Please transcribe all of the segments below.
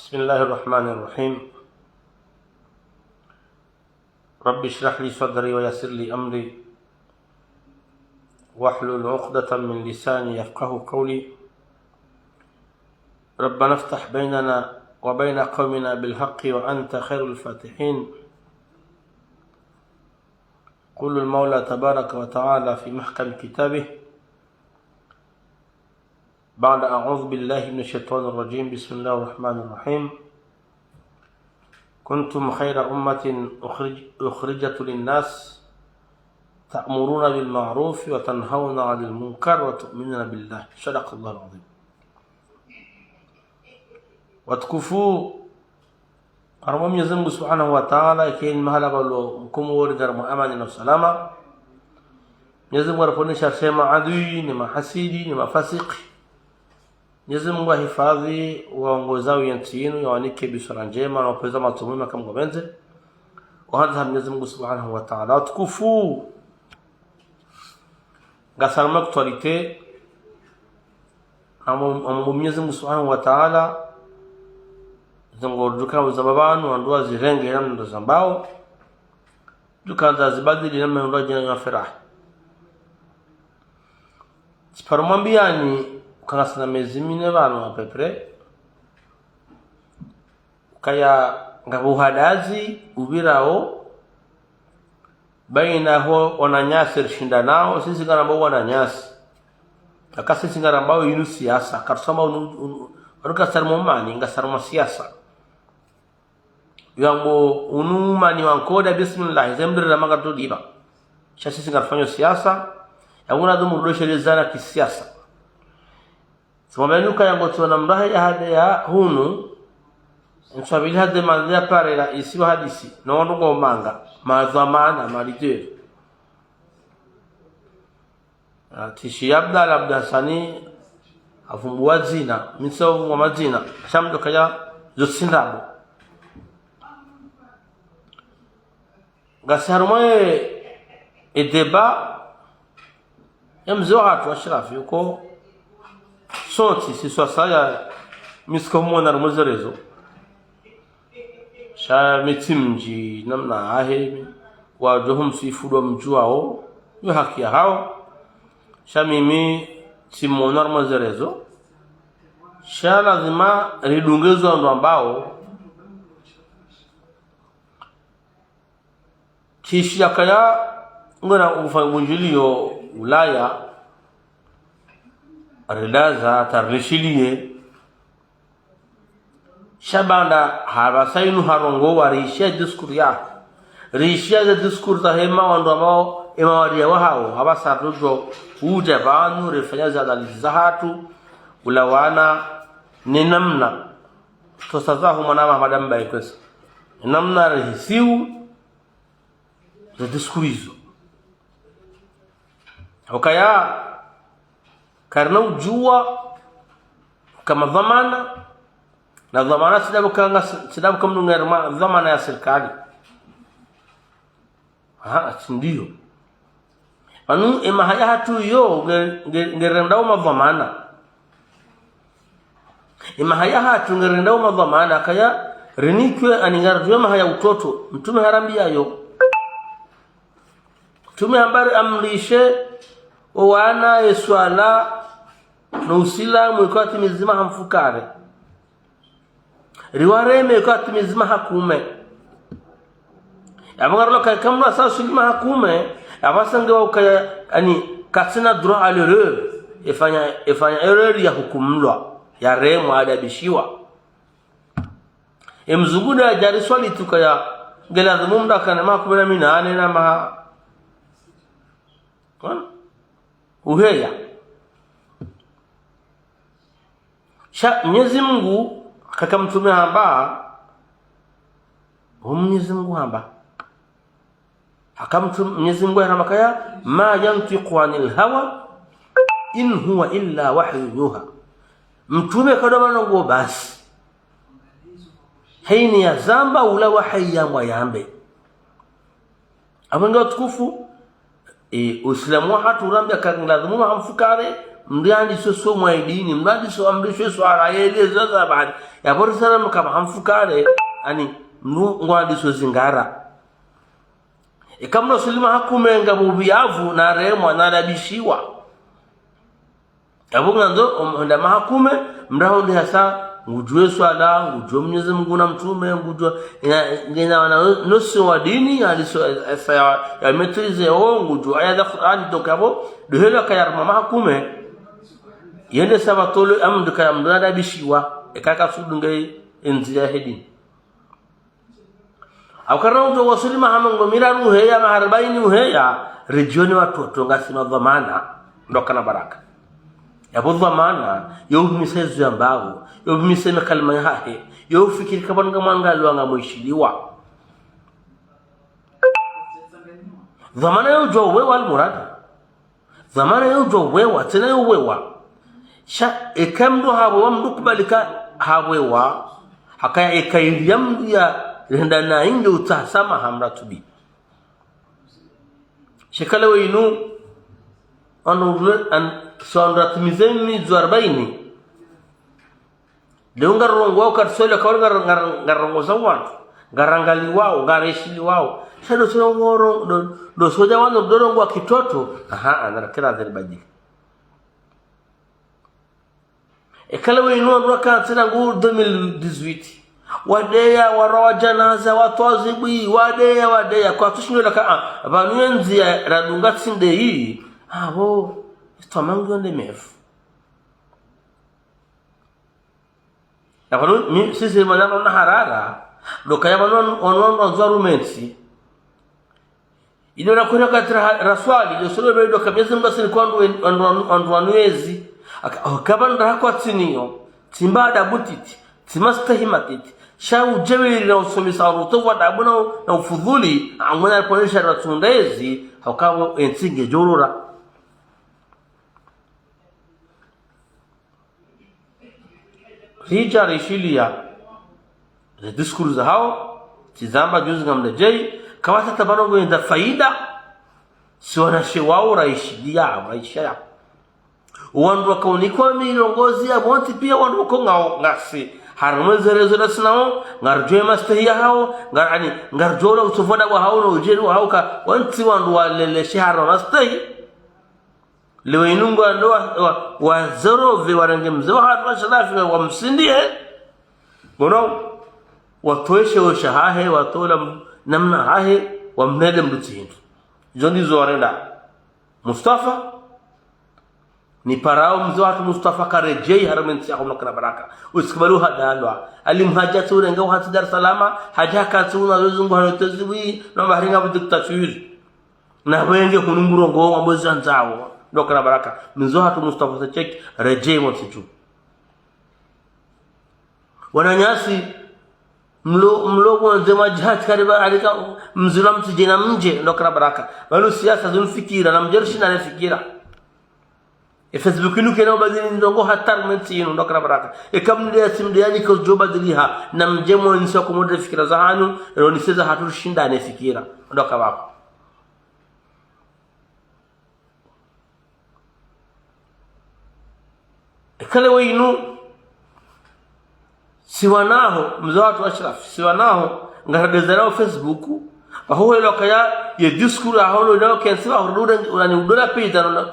بسم الله الرحمن الرحيم. رب اشرح لي صدري ويسر لي أمري واحلل عقدة من لساني يفقه قولي. ربنا افتح بيننا وبين قومنا بالحق وأنت خير الفاتحين. قل المولى تبارك وتعالى في محكم كتابه بعد أعوذ بالله من الشيطان الرجيم. بسم الله الرحمن الرحيم. كنتم خير أمة أخرجت للناس تأمرون بالمعروف وتنهون عن المنكر وتؤمنون بالله. صدق الله العظيم. وتكفوا أرمى Mwenyezi Mungu Subhanahu wa Ta'ala, ikieni mahala balo mkumu wori daramu amani na usalama. Mwenyezi Mungu anaponesha sema adui ni mahasidi ni mafasiki. Mwenyezi Mungu ahifadhi waongozao nchi yenu, yawanike bisara njema na wapeza matumima kama gobenze. Wahadha Mwenyezi Mungu Subhanahu wa Ta'ala. Watukufu gasalama actualite amu Mwenyezi Mungu Subhanahu wa Ta'ala zangorduka uzababanu andua zirenge namna zambao dukanza zibadili namna ndo jina ya firaha. Siparumambiani ukasana mezimine bano apepre kaya ngabuhadazi ubirao baina ho wananyasi rishindanao sisi ngarambao wananyasi akasi sisi ngarambao yinu siasa karsoma unuka sarmomani ngasarma siasa yango unumani wankoda bismillah zembira magato diba sisi ngarfanyo siasa yanguna dumurudoshelezana kisiasa. Sumamenuka yango tuona mbahe ya hade ya hunu nswabili hade manzia pare la isiwa hadisi na wanungo manga mazamana malidere tishi yabda labda sani afumbuwa zina misawu wa mazina shamdo kaya zosindabo gasarumaye edeba yamzo hatu ashrafi yuko soti si swasaya miskomona rumuzerezo sha mitimji namna ahe wa johum sifudo mjuao yo haki hao sha mimi simona rumuzerezo sha lazima ridungezo ndo ambao kishi yakaya ngona ufanyunjilio Ulaya ridaza tarlishilie shabanda habasainu harongo warisha diskuri ya risha za diskuri za hema wando ambao emawadia wahao habasarujo uja banu refanya za analiza hatu ulawana ni namna tosazahu manama madamba ikwesa namna rahisiu za diskuri hizo ukaya karena ujua kama dhamana na dhamana sidabu kama nungerma dhamana ya serikali ndio anu ema haya hatu yo ngerendao madhamana ema haya hatu ngerendao madhamana kaya renikwe aningarjwe mahaya utoto mtume harambia yo mtume habari amrishe wana yeswala no usilamu kwa timizima hamfukare riwareme kwa timizima hakume abangaro kamna sa sulima hakume abasange wa ani katsina droit à l'erreur efanya erreur ya hukumlwa ya remo adabishiwa emzunguda ya jari swali tukaya ngela dhumunda kana makubena minane na ma uheya sha Mwenyezi Mungu kakamtumia hamba Mwenyezi Mungu hamba akamtumia Mwenyezi Mungu hamba kaya ma yantiqu anil hawa in huwa illa wahyu yuha mtume kadoma ngo basi haini ya zamba ula wahi ya mwayambe abanga tukufu Uislamu hatu rambia kanglazimu hamfukare mrandi so mwaidini mrandi so amrishwe swala yeleza za baada ya bora sana kama hamfukare ani ngwandi so zingara ikamno sulima hakumenga mubiavu na remo na labishiwa abunga ndo nda mahakume mraundi hasa ngujue swala ngujue Mwenyezi Mungu na mtume ngujue ngina wana nusu wa dini aliso ya metrize ngujue aya za Qur'an dokabo dohelo kayarma mahakume yende sabatolo amdu kayam da bishiwa ekaka sudungai enzia hedini akarauto wasulima hamango miraru heya maharbaini heya regioni watoto ngasima dhamana ndokana baraka yabo dhamana yo misezu ambao yo miseme kalma yahe yo fikiri kabanga mwangalwa ngamoishiliwa dhamana yo jowe wal murada dhamana yo jowe tena yo wewa sha ekamdo habo wamdukubalika hawewa hakaya ekayriyam ya renda na inge utasama hamratubi shekala wenu anu an sonratmizeni zuarbaini leunga rongo karsole ka ngarongo sawan garangali wao gareshili wao shado sio ngoro do soja wano dorongo kitoto anarakira zerbaji ekala wenu roka tena ngu 2018 wadeya warawa janaza watwazibi wadeya kwa tushinyola ka abanyenzi ya radunga tsinde hii abo itomango ndemefu abanu sisi manano na harara dokaya manano onwa zarumensi ilo nakora katra raswali yosolo bedo kamyezi mbasini kwandu anduanwezi akabanda hakwa tsiniyo timbada butiti timastahimatiti shau jawili na usomisa ruto wadabuna na ufudhuli amwana aliponesha ratundezi hakawo ensinge jorora hija rishilia the discourse hao tizamba juzi ngamle jei kawata tabano gwenda faida siwana shewao raishilia maisha wandu wakaunikuwa milongozi ya bonti pia wandu wakongao ngasi harumezerezera na sinao ngarjoe mastahia hao ngarani ngarjola utofoda wa hao na ujeri wa hao ka wanti wandu walele shahara mastahi lewe inungu ando wa zerove warange mzewa hatu sharafi wa msindie ngono watoeshe washahahe watola namna hahe wa mnede mdutihindu jondi zoarenda Mustafa ni parao mzo watu Mustafa karejei haramenti yako mkana baraka usikibalu hadalwa alimhajatu renga wa Dar Salama hajaka tuna zungu hanoteziwi na baharinga budiktaturi na wenge kunumurongo wa mbozi nzao ndokana baraka mzo watu Mustafa secheki rejei msichu wananyasi mlo nzema jihad kariba alika mzula mtijina mje ndokana baraka wanu siasa zunfikira na mjershi na fikira Facebook inu kena badili ndongo hatar menti inu ndokana baraka kamndia simdiani ko jobadiliha na mjemo nisa ko modre fikira zahanu ro niseza hatur shinda ne fikira ndoka bako kale wenu siwanaho mzawatu Ashraf siwanaho ngaragezera Facebook aho lokaya ye discours aho ndo kensiwa huruda unani udola pita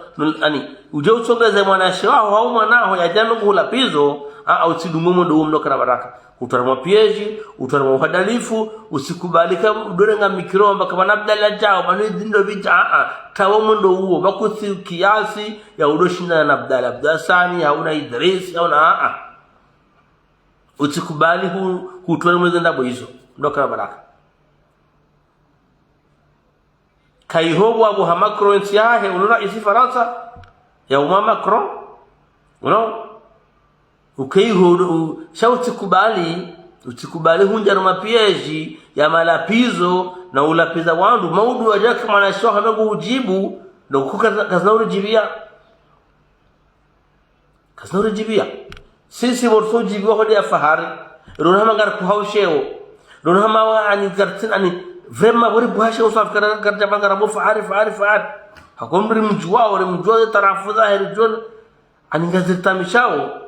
ani uje usongeze mwanashe wao au mwanaho ya jano kula pizo au tidumumo ndo mndoka baraka utarama pieji utarama uhadalifu usikubalika udorenga mikiromba kama nabdala jao bani dindo bija tawo mundo huo bakusi kiasi ya udoshinda na Abdalla Sani hauna Idris hauna usikubali hutwele mwezi ndabo hizo ndoka baraka kaihobu Abu Macron siahe ulona isi Faransa ya Macron ukaiho shauti kubali hunjaro mapieji ya malapizo na ulapiza wandu maudu wajaka mwanasho hamangu ujibu ndo kaznauri jibia sisi morso jibiwa hodi ya fahari rona mangar kuhausheo rona mawa ani kartin ani vrema wori buhashe usaf karja bangara bo fahari hakomri mjua tarafu zahiri jon aningaziritamishao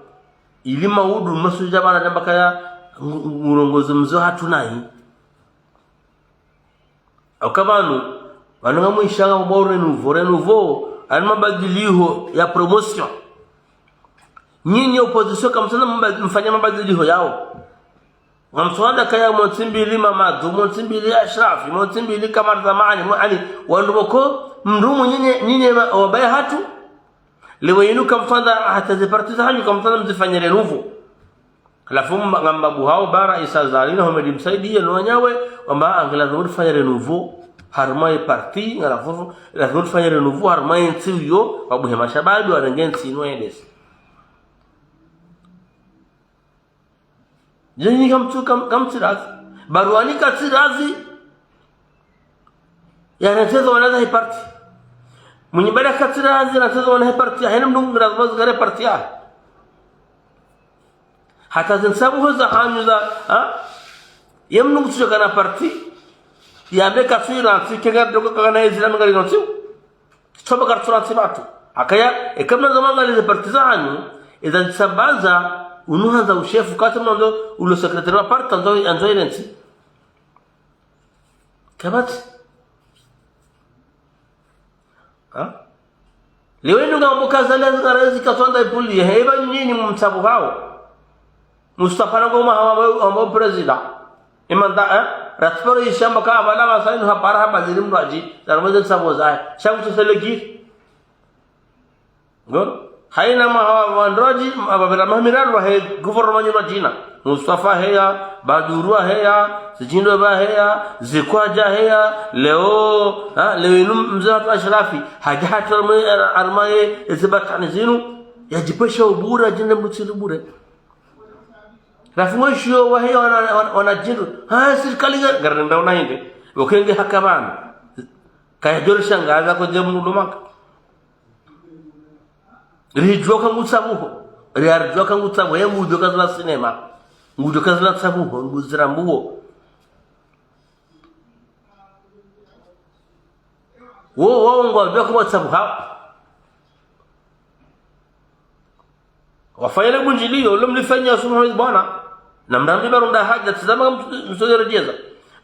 ili maudu masuja bana jamba kaya murongozi mzo hatunai au kabanu wananga muishanga mbore nouveau ani mabadiliho ya promotion nyinyi opposition kama sana mfanya mabadiliho yao ngamswada kaya mtimbili mamadu mtimbili ashrafi mtimbili kama zamani yani wandoko mrumu nyinyi wabaya hatu lewe inuka mfanda hata zipartiza hanyu kama sana mzifanyire nouveau alafu ngambabu hao bara isazalina homedi msaidia no wanyawe kwamba angela zofanya renouveau harmai parti alafu la zofanya renouveau harmai ntiyo babu mashababi warengensi no edes jeni kamtirazi baruani katirazi yanacheza wanaza parti mwenye baada katirazi anacheza wanaza parti haina mdungu razbazi gare parti hata zinsabu za hanyu za yamnu kutoka na parti yabe kasira sikega doka kana islam ngari nonsiu soba kartura sibatu akaya ekamna zamanga ile parti za hanyu idan sabaza unuhanza ushefu kati mndo ulo secretary wa parti anzo ilensi kabati lewenu ngamboka zale zarazi katwanda ipuli heba nyinyi mumsabu hao Mustafa ngoma hawa president imanda ratparo ishamba ka bala wasainu hapara habadiri mraji darmaje saboza shangu selegi ngor haina ma hawa wandraji ababira mahmiran wa he government majina Mustafa heya baduru heya sijindo ba heya zikwaja heya leo leo mzee ashrafi hajata armaye izbatani zinu yajipesha ubura jinda mutilu bure rafu shio wa hiyo wanajiru serikali garanda unainde ukenge hakabana kaya jori shangaza ko jemu lumaka rijoka ngutsabuho riarjoka ngutsabuho yemujo kazla cinema ngujo kazla tsabuho nguzirambuho wo ngo joko watsabuha wafanya bunjilio mlifanya Muhammad bwana na mrambi barunda haja tazama msogera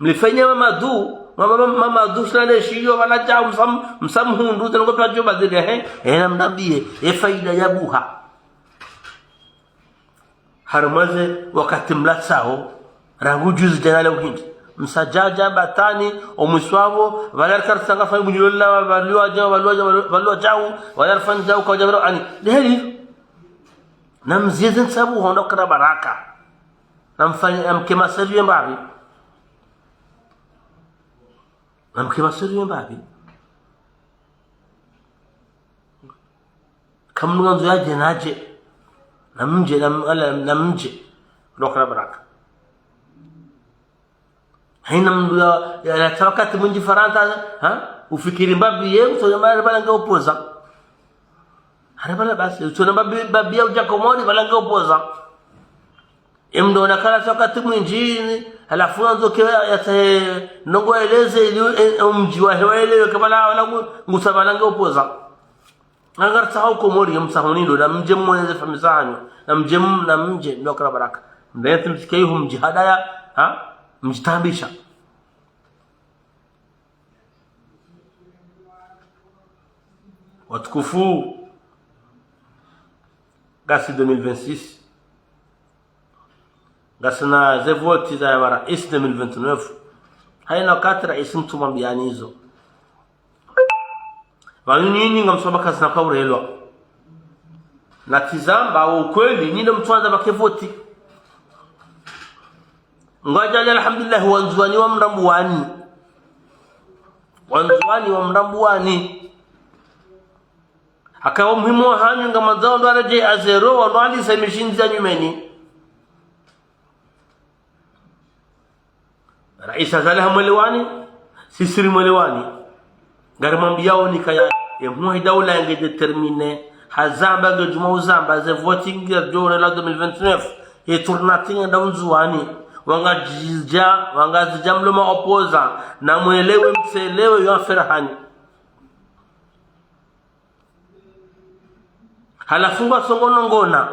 mlifanya mama shale shio wala jao msamhundu tango pajo badile na mnambie faida ya buha harmaze wakati mlatsao rangu juzi janala uhindi msajaja batani omuswabo wala karsanga fa bunjililla walwa jao wala fanjao kwa jabro ani leheli namzidin sabu hondo kana baraka namfanya amkema sirri mbabi kam nunga zoya jenaje namje ndo kana baraka haina mndu ya tawakati munji faranta ufikiri mbabi yeye so yamara balanga opoza harabala basi utona babi au jakomoni balanga opoza imdo nakala wakati mwinjini halafu anzo kwa yate nongo eleze ili mji wa hewele kama la ngusa balanga opoza ngarta hau komori msahonindo na mje mwenze famizanyo na mje ndo kala baraka ndio msikaihu mjihadaya mjitambisha watukufu gasi 2026 gasna zevoti za mara is 2029 haina wakati rais mtumambiani hizo wanini ngamsoma kazi na kaurelwa na tizamba ukweli ninde mtwanza bakevoti ngaja alhamdulillah wanzuani wa mrambuani akawa muhimu hanyu ngamazao ndo araje azero wa ndo ali semishinza nyumeni rais azalaha mwelewani sisiri mwelewani garimambiao nikaya muhi daula yange determine hazamba ngo juma uzamba ze voting ya jore la 2029 e tournating nda unzuani wangazija mloma opoza na mwelewe mselewe yo ferahani halafunga songono ngona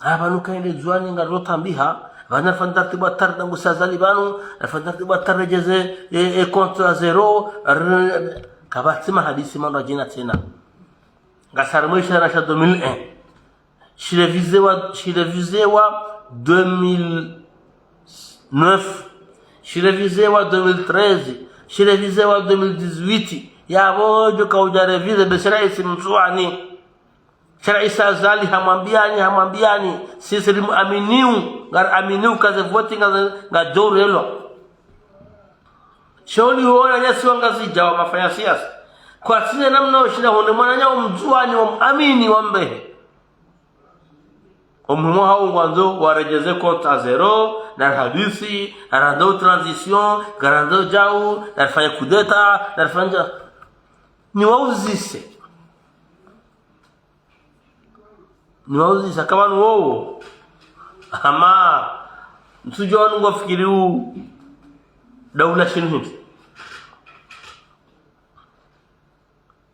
abantu kaende juani ngarotambiha bana fantartibu atarda ngusazali banu fantartibu atarejeze compte à zéro kabatima hadisi mando jina tena ngasarmwisha na 2001 shirevizewa 2009 shirevizewa 2013 shirevizewa 2018 yabojo kaujarevize beshara isimzuani shara isazali hamwambiani sisi aminiu kaze voting nga dorelo shauri huona nyasi wangazi wa mafanya siasa kwa sisi namna ushida hunde mwananya umzuani amini wambehe umuhimu hao ngwanzo warejeze compte à zéro na hadisi arando transition garando jau na fanya kudeta na fanya ni wauzise kama nuo ama msujo wanu ngafikiri huu daula shinu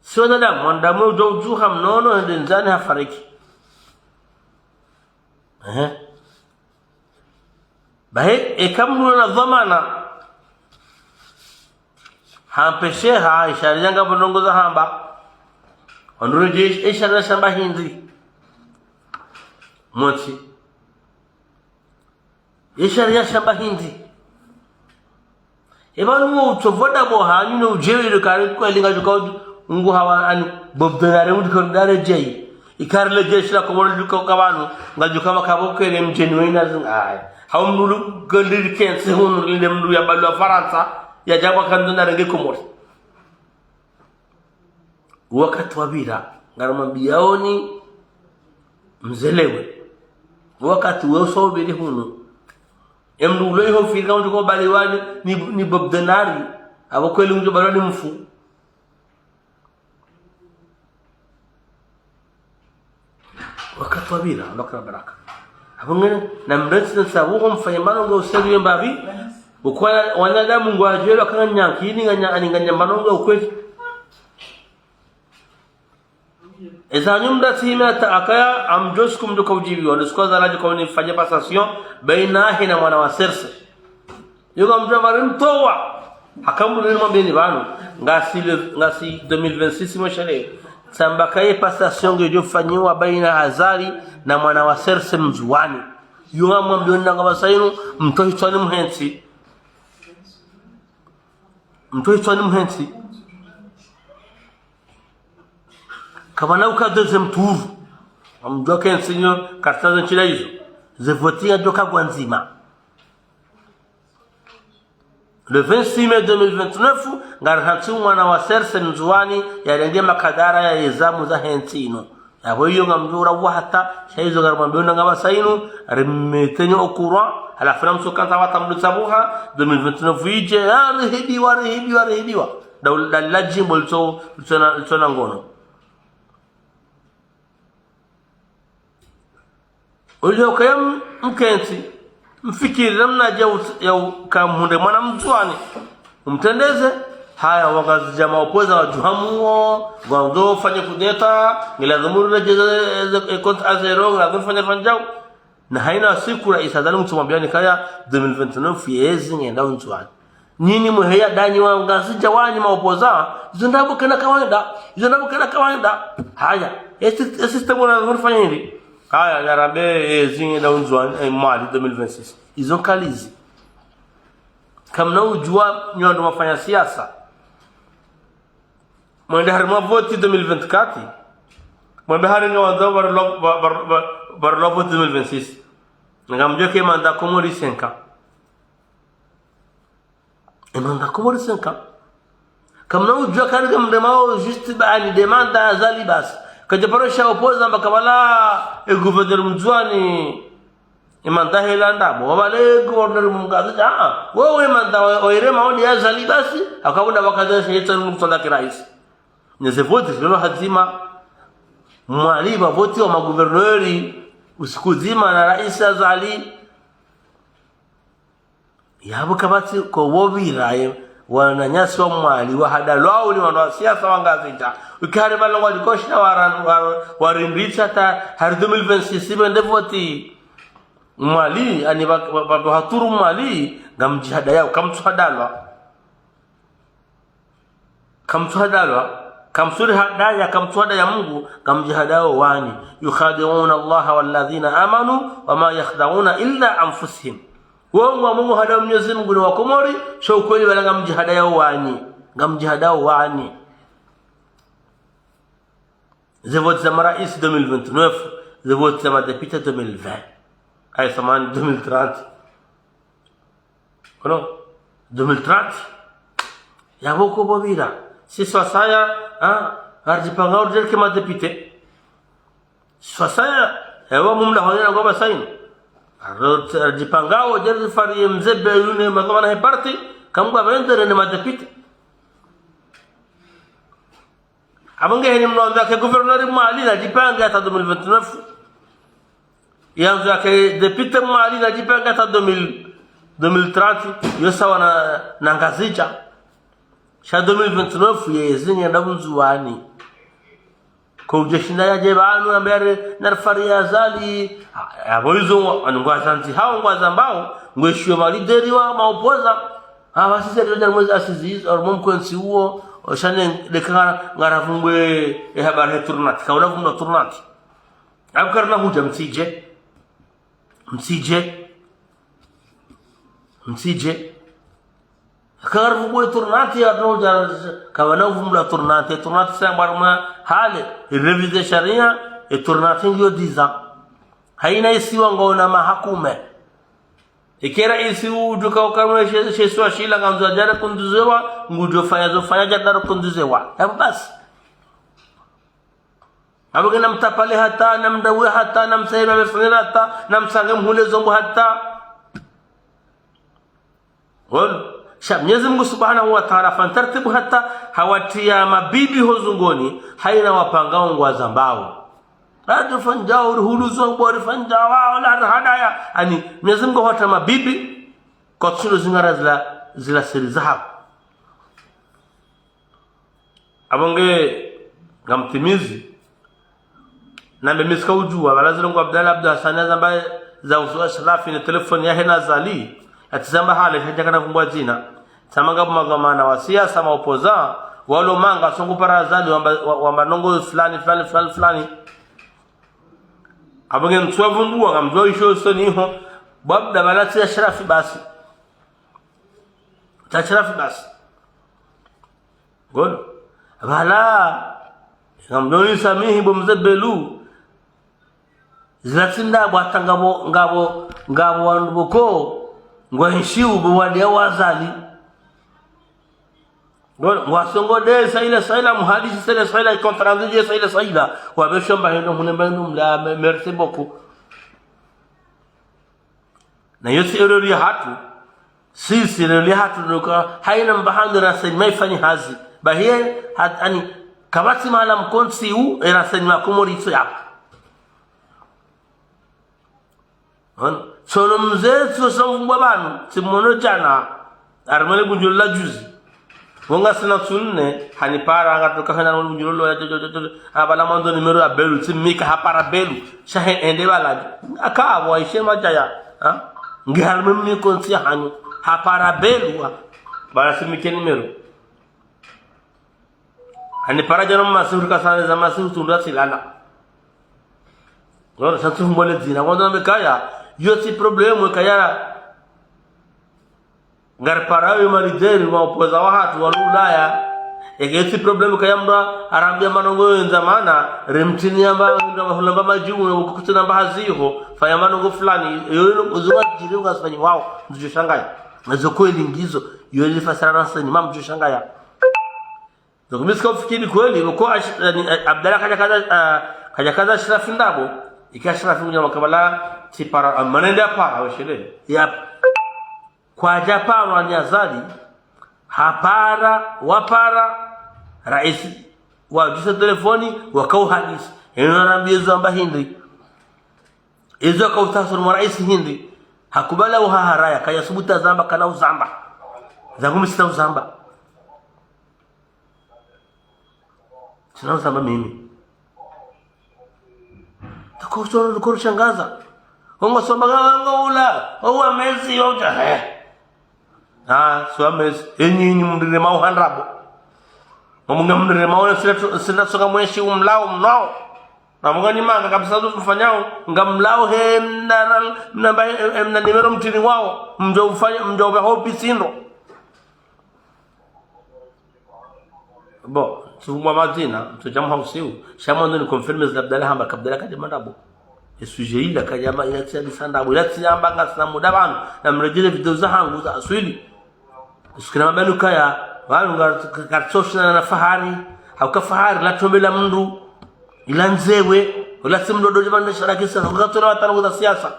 sio dada mwandamu ujuha mnono ndenzani hafariki bahe kamnu na dhamana hampesheha isharijanga bonongoza hamba ondoreje ishara shamba hindi moti ishara shamba hindi ebanu utovoda bohanyu no ujewe kare ko linga juka ungu hawa ani bobdare udikondare jei ikarle jeshi la komoro juka kabanu ngajuka makabo kele mjeni wena zai haumnulu golir kense hunu lindem ya balu Faransa ya jaba kandona renge komoro wakati wabira ngaramambiaoni mzelewe wakati weso bili hunu emnu leho fi gawo ko bali wani ni bobdanari abo ko lungu balani mfu wakati wabira ndokra baraka abungene na mrensi sabugo mfanyamano ngo seru mbabi ukwa wanadamu ngo ajelo kanya kini nganya manongo ukweli eza nyumda timata akaya amjoskum ndo kujibi wala sikoza laje kwa nifanye passation baina hina mwana wa serse yuko mjavarin towa hakamule mbeni banu ngasi 2026 moshale sambakaye passation ngejo fanywa baina Azali na mwana wa serse mzuani yuko mwambiona ngabasaino mtohitwani mhensi kabana uka deuxième tour amdoka ensinyo kartazo nchila hizo zevotia doka gwanzima le 26 mai 2029 ngarhantu mwana wa serse nzuani yarenge makadara ya yezamu za hentino yabo iyo ngamdura wahata shaizo garmambona ngabasaino remetenyo okura ala framso kanta watamlutsabuha 2029 ije rihibiwa dawlaji bolto tsona ngono ulio kayam mkenzi mfikiri namna ya kamunde mwana mtuani umtendeze haya wagazi jamaa opoza wajuhamuo gwando fanye kudeta ngilazumuru rejeze compte à zéro ngilazumuru fanye fanjao na haina siku rais adali mtumwambiani kaya 2029 yezi ngenda mtuani nini muheya dani wa ngazi jawani maopoza zindabo kana kawaida haya system unazumuru fanye hivi haya yarabe zinga unzwan mali 2026 izo kalizi kamna ujua nyondo mafanya siasa mwende harima voti 2024 mwende haringa wanda barlo voti 2026 ngamjo ke manda komori 5 manda komori 5 kamna ujua kariga mdemao juste baani demanda Azali basi kajaparosha opoza mbakabala gouverneur mzwani imanda helanda bobale gouverneur mgazi wewe imanda oire maoni ya Azali basi akabunda bakadesha yetan mtsonda kirais neze vote lolo hazima mwaliba vote wa magouverneurs usikuzima na rais Azali yabo kabati ko wobiraye wananyasi wa mwali wa hadalwao ni wana siasa wangazita ukihari balongo dikoshna warindicha ta har 2026 ndevoti mwali ani bado haturu mwali ngamjihada yao kamtuhadalwa kamsuri hadaya kamtuhada ya Mungu kamjihadao wani yukhadi'una Allah walladhina amanu wama yakhda'una illa anfusihim wongo Mungu hada Mwenyezi Mungu ni wakomori sho kweli wala ngamjihadao wani je vote za marais 2029 je vote za madepite 2020 ay samani 2030 kono 2030 yaboko bobira sisi saya arjipanga urjel ke madepite saya ewa mumla hodera goba sain arjipanga urjel fari mzebe yune madwana he parti kamgwa vendere ne madepite abange heni mnonda ke gouverneur mali na jipanga ta 2029 yanzu ke depute mali na jipanga ta 2030 yosawa na ngazicha sha 2029 yezinye ndabunzuwani ko jeshinda yaje banu ambere narfari yazali aboizo angwazanti hao ngwazambao ngweshwe malideri wa maopoza abasise ndio mwezi asiziz or mumkwensi huo shane dekana ngaravungwe habari turnat kaona vumna turnat abkarna huja msije karfu boy turnati ya no jar kawana vumla turnati sambarma hale revise sharia turnati ndio diza haina isiwa ngona mahakume ikera isi ujuka kama sheswa shila kanzo jara kunduzewa ngujo fanya jara kunduzewa hapo basi hapo mtapale hata namdawe hata namsaiba mfanyira hata namsange mhule zombo hata Mwenyezi Mungu Subhanahu wa Ta'ala fantartibu hata hawatia mabibi hozungoni haina wapangao ngwaza mbao hata fanjao huluzo bori fanjao wala hadaya ani Mwenyezi Mungu hata mabibi kwa tsilo zingara zila siri zahab abonge ngamtimizi na memiska ujua wala zilongo Abdalla Hassan zambaye za uswa sharafi na telefoni ya hena zali atizamba hale hajaka kumbwa jina samanga mazamana wa siasa maopoza walo manga songo parazali wa manongo fulani abonge mtwavundua ngamjoi show soniho babda balati ya sharafi basi god bala ngamjoi samihi bomzebelu zilatinda ngabo wanduko ngwaheshiu bwade wazali ngwasongo de saila muhadisi saila contrandije saila wabeshomba hendo munembenu mla merci beaucoup na yote erori hatu sisi erori hatu nuka haina mbahando rasani maifani hazi bahie hatani kabati mala mkonsi u erasani makomori tu yako sono mzetu somfungwa banu simono jana armale bunjulla juzi wonga sina sunne hani para ngatoka kana bunjullo ya abala mando numero ya belu timika hapara belu shahe ende wala akawa ishema jaya ngihalme mi konsi hanyu hapara belu bala simike numero hani para jana masuru kasane za masuru tunda silala ngoro satu mbole dina ngondo mekaya yoti problemu kaya ngar parawi malideri maopoza watu wa Ulaya yoti problemu kaya mba arambia manongo nzamana remtini amba ndamba majimu ukutuna mbahaziho fanya manongo fulani yoyo uzuma jiri ngasfanyi wao ndio shangai nazo kweli ngizo yoyo fasara rasani mamjo shangaya ndio misko fikiri kweli uko Abdalla kaja shirafi ndabo ikashirafi kunyama kabala tipara manenda para washele yap kwa Japan wanyazali wapara rais wa jisa telefoni wakau hadisi enarambia zamba hindi izo kautasuru mwa rais hindi hakubala uhaharaya kaya subuta zamba kana uzamba zangu misita uzamba sina samba mimi takosoro shangaza ongo somba ula owa mezi oja so mezi enyi mndire mau hanrabo mamunga mndire mau sila soka mweshi umlao mnao na mungani manga kabisa mfanyao ngamlao he mna nimero mtini wao mjo ufanya mjo hopi sindo bo suma madina tujamu hausiu shamondo ni confirme zabdala hamba kabdala kaje mandabo sujet ila kajama ila tsali sanda ila tsamba ngasna mudaban na mrejele video za hangu za aswili usikina mabelu kaya walunga kartosha na fahari au kafahari la tombela mndu ila nzewe wala simdodo jibanda sharakisa ngatola watano za siasa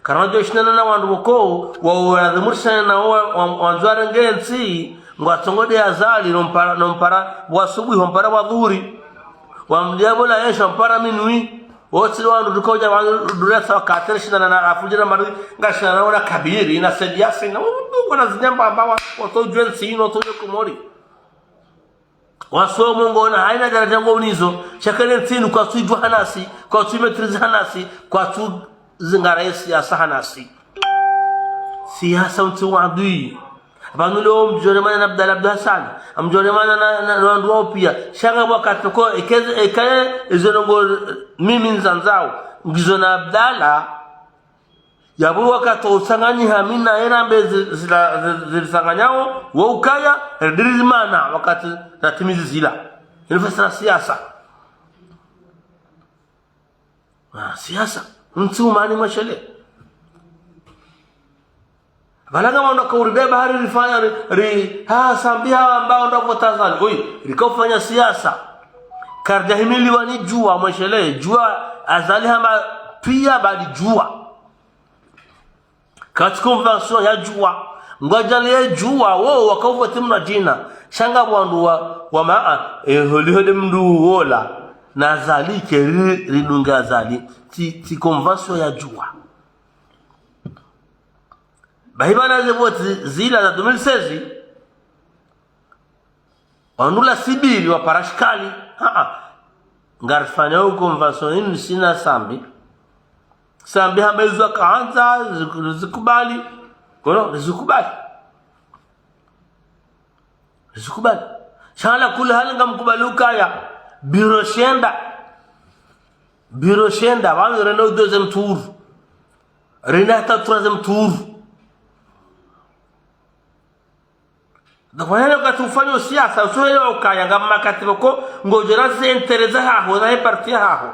karajo shinana na wandu wako waadhimursha na wanzwara ngensi ngwatongode azali nompara wasubuhi hompara wadhuri wamdiabola yesha mpara minui wote wandu dukoja wandu durasa katera shinana na afujira mari ngashana na wala kabiri na sediasi na wana zinyamba ambawa watojwe nsino watoje kumori waso mungu na haina daraja ngonizo shakale nsinu kwa tu hanasi kwa tu metrizi hanasi kwa tu zingara siasa hanasi siasa mtu wadui abantu leo mjone mana Abdalla Abdul Hassan amjone mana na wandu wao pia shanga wakati ko ekaye izongo mimi nzanzao ngizona Abdalla yabu wakati usanganyi hamina era mbezi zilisanganyao wa ukaya dirizimana wakati natimizi zila ilifasira siasa siasa mtu mani mashale balaga wana kauribe bahari rifanya sambia ambao ndo Tanzania oi likofanya siasa kardahimili wani jua mashale jua azali hama pia bali jua katika convention ya jua ngojale jua wao wakavuta timna jina shanga wandu wa maa holi mndu wola na zalike ridunga zali ti convention ya jua bahibana zeboti zila za 2016 wanula sibiri wa parashkali ngarfanya convention ni sina sambi hamezwa kaanza zikubali kono zikubali shala kula halanga mkubaluka ya biro shenda wao reno deuxième tour renata troisième tour Dakwanya katufanya siasa usoyo ukaya ngama katiboko ngojera se interesa haho na parti haho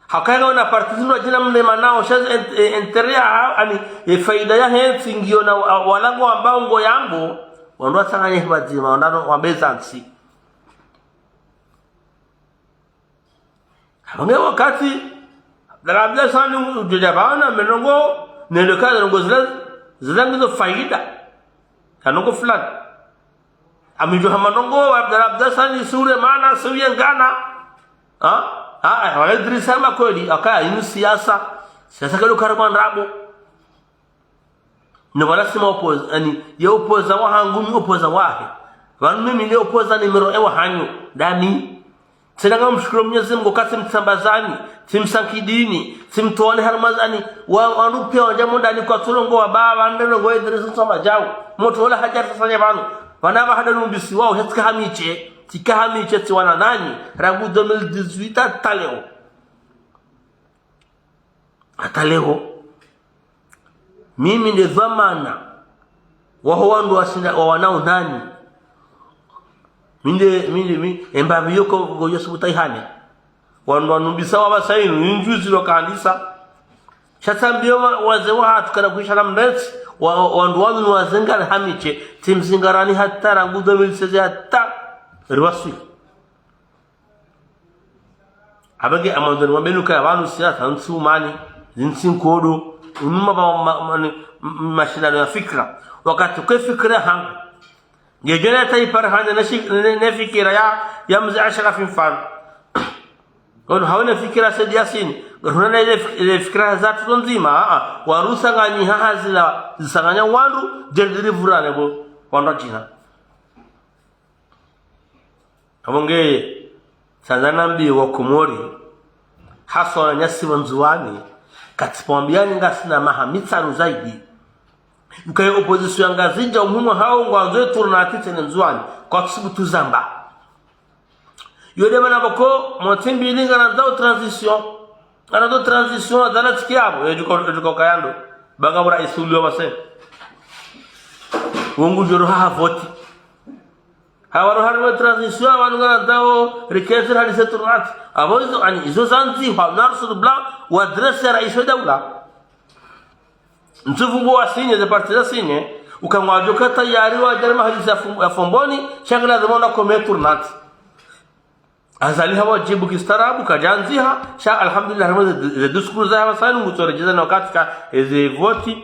hakanga na parti zino jina mlema nao shaza interia ani faida ya hensi ngio na walango ambao ngo yangu wando atanganye bazima wandano wambezansi hange wakati darabla sanu jujabana menongo neleka ngo zilangizo faida kanongo fulani amijo hamanongo Abdalla sani sure maana suye ngana wale dirisama kweli akaya inu siasa kalo karama ndabo ni wala sima opoza yani ya opoza wa hangumi opoza wahe wanu mimi ni opoza ni miro ewa hanyo dani tsenanga mshukuru Mwenyezi Mungu kasi mtambazani timsankidini timtoane harmazani wanu pia wajamu ndani kwa tulongo wa baba ndeno go Idris soma jao moto wala haja tafanya banu wanaba hada numbisi wao hetka hamiche tiwana nani rangu 2018 ataleo mimi ni dhamana wao wandu wanao nani minde embabi yoko goyosu butaihane wandu wanumbisa wabasainu injuzi lokanisa shatambio waze watu kana kuisha mrezi wandu wanu wazengana hamiche timzingarani hatta rangu 2016 hatta riwaswi abage amandoni wabenuka abantu siasa nsumani zinsinkodo umma mashindano ya fikra wakati kwa fikra hangu ngejona taipar hana na fikira ya mzee Ashraf mfano kono hawana fikira Said Yasin gona ile fikra zatu nzima warusa ngani hazila zisanganya wandu jerdiri vurane bo wanda jina abonge sanzana mbi wa Komori haswa nyasi wanzuani katipombiani ngasina mahamitsa zaidi mkaye opposition ngazija umuhimu hao ngwanzo turnati tene nzuani kwa kusibu tuzamba yode bana bako motimbi linga na dao transition ana transition dala tikiabo eduko kayando banga bura isulio wase wongu joro ha voti hawaro harwe transition wanu ngana dao rikesir hadise turnati avoizo ani izo zanzi ha narsul bla wa adresse rais dawla ntufungo wasinye de partida sinye ukangwajo kata yari wa jarma hadise afomboni shangala zamona kome turnati azali hawa jibu kistarabu kajanziha sha alhamdulillah ramaze diskuru za wasani mutorejeza na wakati ka eze voti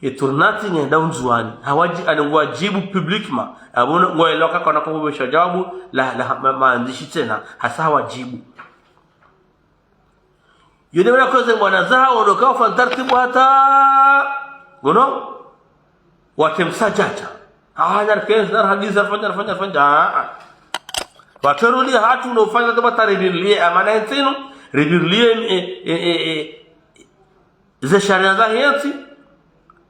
eturnati ngenda unzuani hawaji anangwa jibu publiquement abona ngoeloka kana kubesha jawabu la maandishi tena hasa hawajibu yule mwana koze mwana zao ndoka fa taratibu hata gono watemsajaja hajar kesar hadisa fanya wataruli hatu unofanya kama tarebilie amana yenu rebilie za sharia za hiati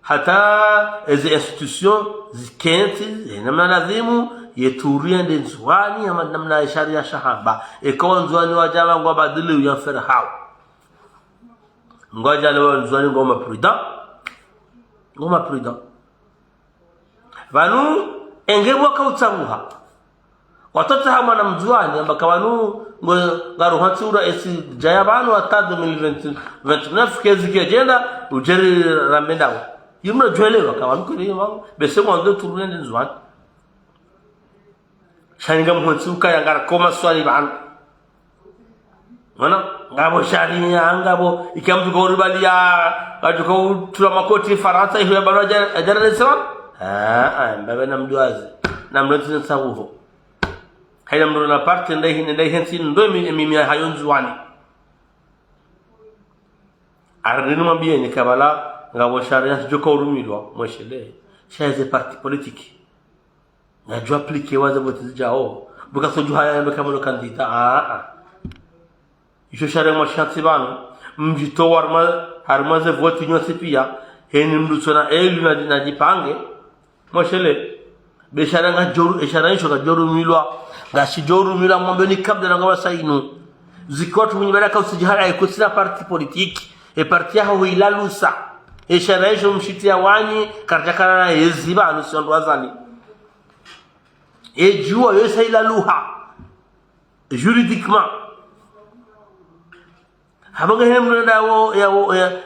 hata ezi institution zikenti namna lazimu yeturia ndenzwani ama namna sharia shahaba ikawa nzwani wajaba ngwa badili ya farhao ngoja leo nzwani ngoma prida vanu engebo kautsamuha watoto hawa na mjuani ambaka wanu ngaruhatsura esi jayabanu ata 2029 kezi kiagenda ujeri rambendawa yimna jwelewa kawanu kuri yimang bese mwando turune nzwani shaninga mhotsuka yangara koma swali banu wana ngabo shari ngabo ikamtu ko ribalia kajuko tula makoti faransa hiyo baraja ajara sawa mbabe na mduazi na mlotu sawo hayam ndo na parte ndai hensi ndo mimi hayonzuani arinu mabie ni kabala ngabo sharia joko urumilwa mweshele shaze parti politique najua appliquer waza vote jao buka soju haya ndo kama kandida isho sharia mwashatsi bano mjito harmaze vote nyosi pia heni mdutsona elu na jipange mweshele beshara ngajoru eshara nisho ngajoru milwa ngashi milwa mwambe ni kabla ngaba sainu zikotu mnyibara ka usijihara ikusira parti politique e parti yaho ilalusa eshara nisho mshitia wanyi karjakana na yeziba anusiondo wazali jua yesa ilaluha juridiquement habaga hemno dawo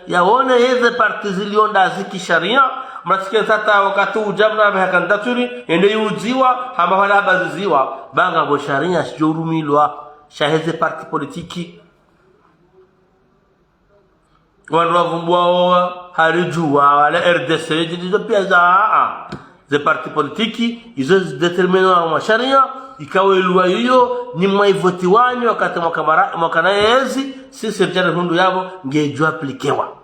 yaone yeze parti zilionda zikisharia mnasikia sasa wakati ujamna bakandaturi ende yuziwa hamba wala baziziwa banga bo sharia shurumilwa shaheze parti politiki wanu wavumbwa harijua wala RDC ndizo pia za parti politiki izo determina wa sharia ikawa ilwa hiyo ni maivoti wanyu wakati mwaka na yezi sisi serikali hundu yabo ngejua aplikewa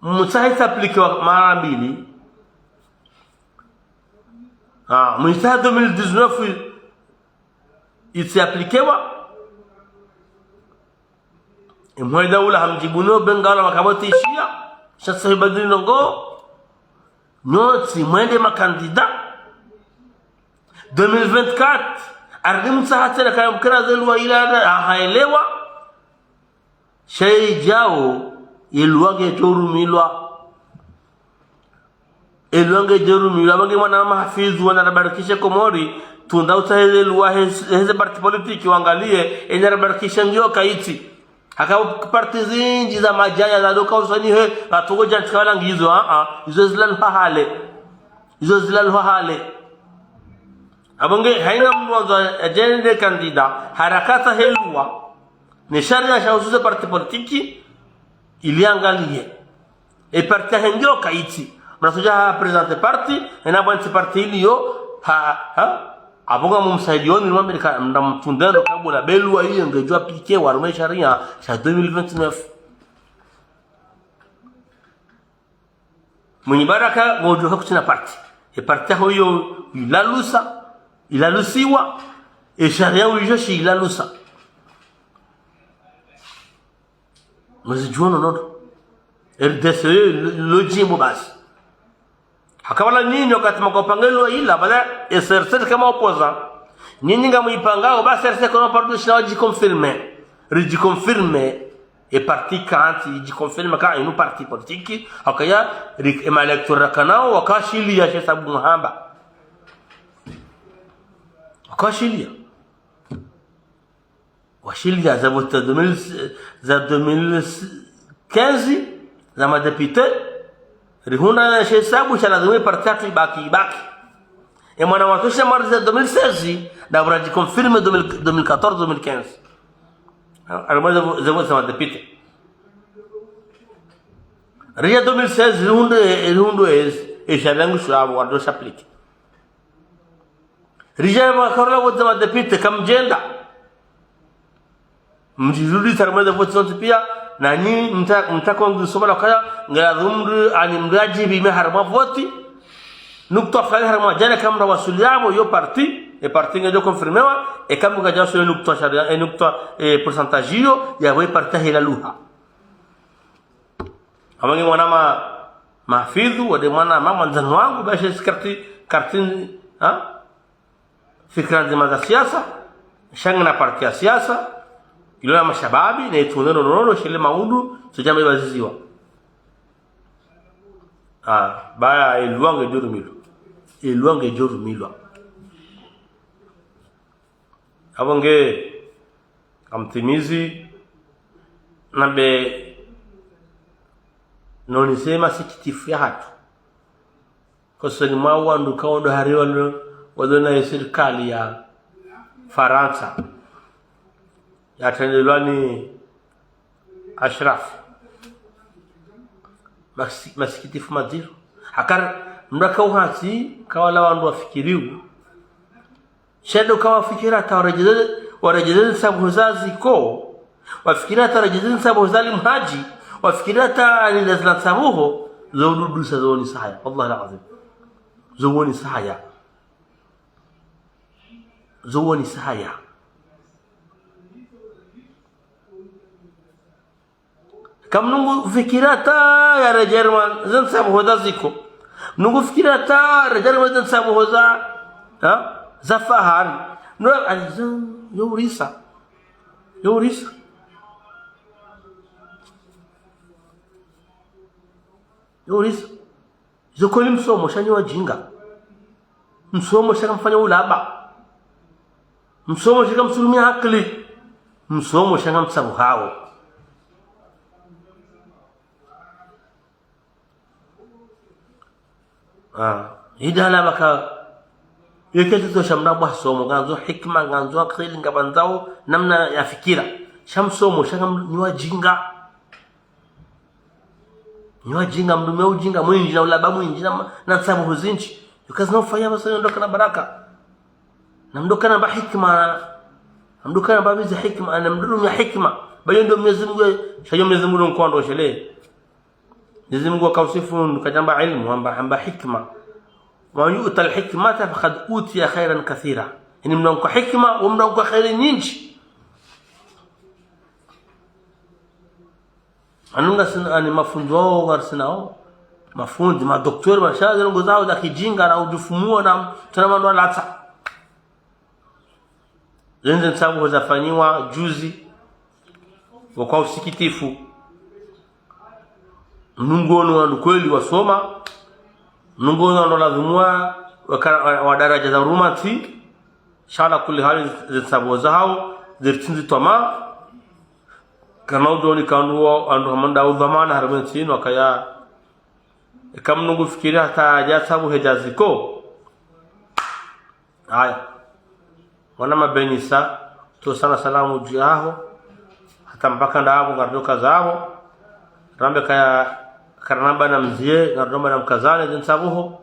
msaisa aplikewa mara mbili mwisa 2019 iti aplikewa imweda ula hamjibuno bengala makaboti ishia shasa hibadili nongo noti mwende makandida 2024 ardimsa hatena kaya mkira zelwa ila haelewa shay jao ilwage torumilwa elwange jorumilwa bangi mwana mahfizu wanarabarikisha Komori tunda utahelwa heze parti politiki wangalie enarabarikisha ngio kaiti haka parti zinji za majaya za doka usani he atogoja tikala ngizo izo zilal hale abonge haina mwanzo ajende kandida harakata helwa ni sharia shauzuza parti politiki iliangalie e parti hengio kaiti mnasoja presente parti ena banti parti iliyo abonga mumsaidioni mwambika ndamtundendo kabula belwa hiyo ngejua aplike warume sharia cha 2029 mwenye baraka ngojo hakutina parti e parti hiyo ilalusiwa sharia ulijoshi ila lusa mzijuano nono RDC lojimbo basi hakawala nyinyi wakati mkopangelo ila bala SRC kama opoza nyinyi ngamuipangao basi SRC kama parti waji confirmer et parti kanti ji confirme ka inu parti politique hakaya ema electoral kanao wakashilia hesabu muhamba wakashilia washilia za vote 2015 za madepite rihuna hesabu cha lazima parti ibaki e mwana watosha marzi 2016 da braji confirme 2014 2015 armaza za madepite ria 2016 rundo sharangu shwabu wado shapliki ria makarla wote madepite kamjenda mjirudi tarmaza vote pia na ni mtako ngusoma la kaya ngadhumru ani mraji bime harma voti nukta fulani harma jana kamra wasuliamo yo parti e parti ngajo confirmewa e kambu kaja so nukta sharia nukta pourcentage yo ya we parti hila luha amangi mwana mahfidhu wade mwana mama nzanu wangu bashe kartin fikra nzima za siasa shanga na parti ya siasa ilo ya mashababi na itundano nono shile maudu sujama ibaziziwa baya eluange jorumilwa abonge amtimizi nabe nonisema sikitifu ya hatu kwa sababu mwa ndu kaondo hariwa wadona serikali ya Faransa yatendelwani Ashraf masikitifu madiru hakar mraka uhati kawala wandu wafikiriu shedo kawafikira warejezeni sabu huzazi ko wafikira tarejezeni sabu huzali mhaji wafikira ta ni lazima sabuho zawdudu sazoni sahaya wallahi alazim zawoni sahaya kam nungu fikirata ya rejerman zan sabu huzazi ko nungu fikirata rejerman zan sabu huza za fahari no alizan yorisa zokoli msomo shani wajinga msomo shaka mfanya ulaba msomo shaka msulumia akili msomo shaka msabu hao idala baka yekete to shamna bwa somo ganzo hikma ganzo akili ngabanzao namna ya fikira shamsomo shaka ni wajinga mdume ujinga mwingi na ulaba mwingi na sababu huzinchi yukazi na ufanya basa ndoka na baraka na mdoka na hikma mdoka na babizi hikma na mdumu ya hikma bayo ndio Mwenyezi Mungu shayo Mwenyezi Mungu nkondo shele Mwenyezi Mungu akausifu kajamba ilmu amba hikma wa yu'ta al-hikmata faqad utiya khairan kathira yani mnanko hikma wa mnanko khairi nyingi anunga sina ani mafunzo warsinao mafundi madoktori mashaza ngo zao za kijinga na ujufumua na tunamando lata zenze sababu zafanywa juzi kwa usikitifu mnungono kweli wasoma mnungono analazimwa wa daraja za rumati shala kulli hali sababu zao zirtinzi toma kama udoni kanduo andu hamanda udhamana harbensin wakaya kama nungu fikiria hata jasabu hejaziko haya wana mabenisa to sana salamu jiaho hata mpaka ndaabo gardoka zao rambe kaya karanamba na mzie gardomba na mkazane zinsabuho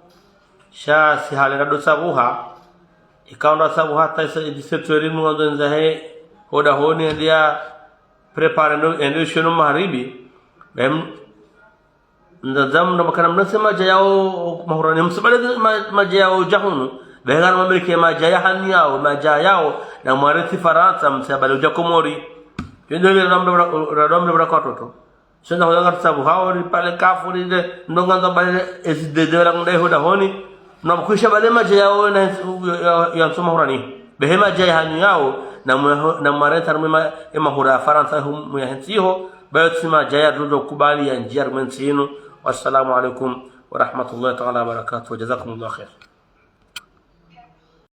sha si hale rado sabuha ikaonda sabu hata isa edisetori mwanzo nzahe hoda honi ndia prepare shono maharibi ndazam ndo makana mnasema jayao mahurani msabale majayao jahunu begar mamelike majaya hani yao majayao na mwareti Faransa msabali uja Komori ndio ile rambe brakatoto sasa hoyanga tsabu haori pale kafuri de ndonga bale SDD la ngdai hoda honi na mkwisha bale maje yao na ya nsoma hurani behema jay hanyu yao na mwareta rumema ema hura Faransa hum ya hentiho bayo tsima jaya dodo kubali ya njia rumensino. Wassalamu alaikum wa rahmatullahi ta'ala wa barakatuh. Jazakumullahu khair.